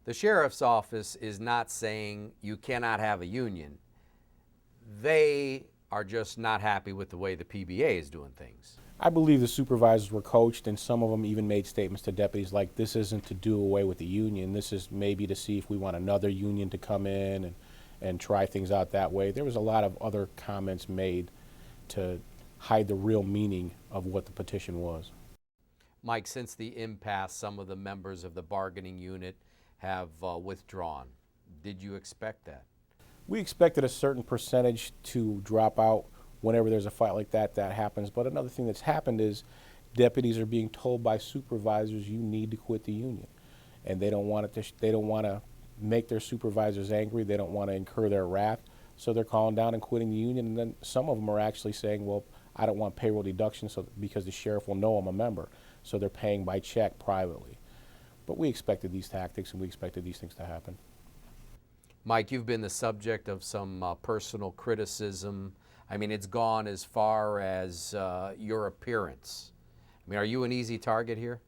The sheriff's office is not saying you cannot have a union. They are just not happy with the way the PBA is doing things. I believe the supervisors were coached, and some of them even made statements to deputies like, this isn't to do away with the union. This is maybe to see if we want another union to come in and try things out that way. There was a lot of other comments made to hide the real meaning of what the petition was. Mike, since the impasse, some of the members of the bargaining unit have withdrawn. Did you expect that? We expected a certain percentage to drop out whenever there's a fight like that happens. But another thing that's happened is deputies are being told by supervisors, you need to quit the union. And they don't want to make their supervisors angry. They don't want to incur their wrath. So they're calling down and quitting the union. And then some of them are actually saying, well, I don't want payroll deduction because the sheriff will know I'm a member. So they're paying by check privately. But we expected these tactics and we expected these things to happen. Mike, you've been the subject of some personal criticism. I mean, it's gone as far as your appearance. I mean, are you an easy target here?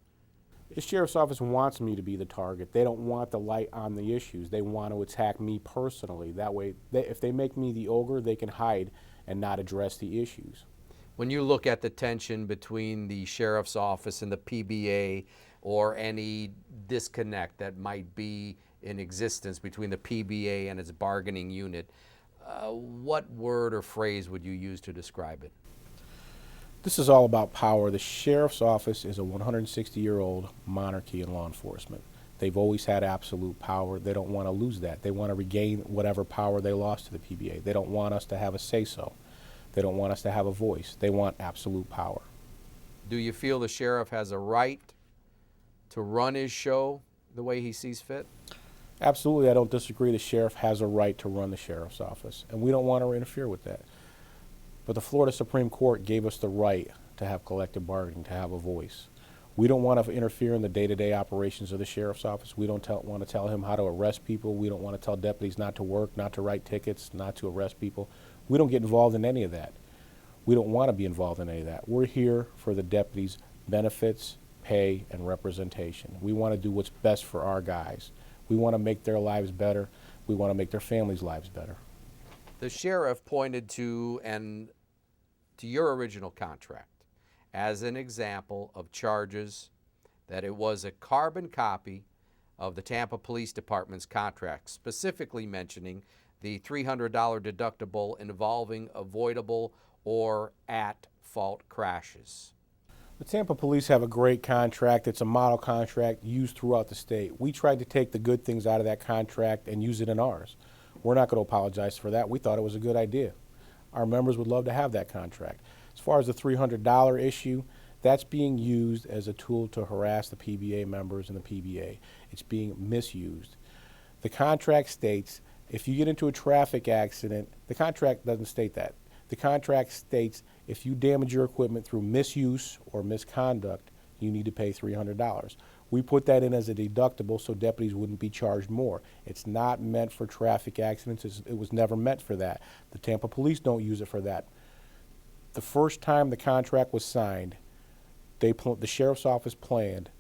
The sheriff's office wants me to be the target. They don't want the light on the issues. They want to attack me personally. That way, if they make me the ogre, they can hide and not address the issues. When you look at the tension between the sheriff's office and the PBA, or any disconnect that might be in existence between the PBA and its bargaining unit, what word or phrase would you use to describe it? This is all about power. The sheriff's office is a 160-year-old monarchy in law enforcement. They've always had absolute power. They don't want to lose that. They want to regain whatever power they lost to the PBA. They don't want us to have a say-so. They don't want us to have a voice. They want absolute power. Do you feel the sheriff has a right to run his show the way he sees fit? Absolutely, I don't disagree. The sheriff has a right to run the sheriff's office, and we don't want to interfere with that. But the Florida Supreme Court gave us the right to have collective bargaining, to have a voice. We don't want to interfere in the day-to-day operations of the sheriff's office. We don't want to tell him how to arrest people. We don't want to tell deputies not to work, not to write tickets, not to arrest people. We don't get involved in any of that. We don't want to be involved in any of that. We're here for the deputies' benefits, pay, and representation. We want to do what's best for our guys. We want to make their lives better. We want to make their families' lives better. The sheriff pointed to your original contract as an example of charges that it was a carbon copy of the Tampa Police Department's contract, specifically mentioning the $300 deductible involving avoidable or at-fault crashes. The Tampa Police have a great contract. It's a model contract used throughout the state. We tried to take the good things out of that contract and use it in ours. We're not going to apologize for that. We thought it was a good idea. Our members would love to have that contract. As far as the $300 issue, that's being used as a tool to harass the PBA members and the PBA. It's being misused. The contract states if you get into a traffic accident, the contract doesn't state that. The contract states if you damage your equipment through misuse or misconduct, you need to pay $300. We put that in as a deductible so deputies wouldn't be charged more. It's not meant for traffic accidents. It was never meant for that. The Tampa Police don't use it for that. The first time the contract was signed, the sheriff's office planned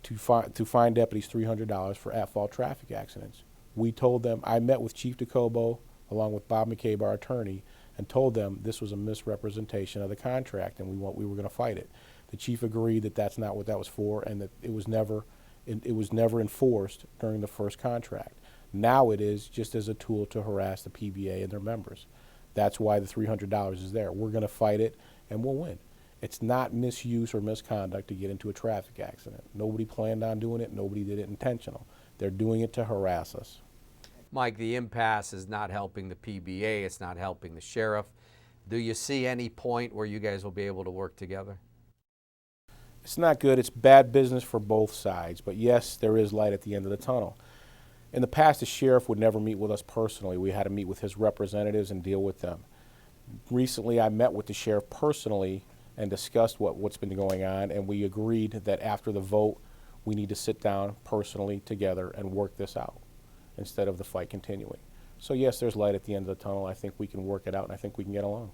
to fine deputies $300 for at-fault traffic accidents. We told them, I met with Chief DeCobo along with Bob McCabe, our attorney, and told them this was a misrepresentation of the contract and we were going to fight it. The chief agreed that that's not what that was for and that it was never enforced during the first contract. Now it is just as a tool to harass the PBA and their members. That's why the $300 is there. We're going to fight it and we'll win. It's not misuse or misconduct to get into a traffic accident. Nobody planned on doing it. Nobody did it intentional. They're doing it to harass us. Mike, the impasse is not helping the PBA. It's not helping the sheriff. Do you see any point where you guys will be able to work together? It's not good. It's bad business for both sides. But yes, there is light at the end of the tunnel. In the past, the sheriff would never meet with us personally. We had to meet with his representatives and deal with them. Recently, I met with the sheriff personally and discussed what's been going on, and we agreed that after the vote, we need to sit down personally together and work this out instead of the fight continuing. So yes, there's light at the end of the tunnel. I think we can work it out, and I think we can get along.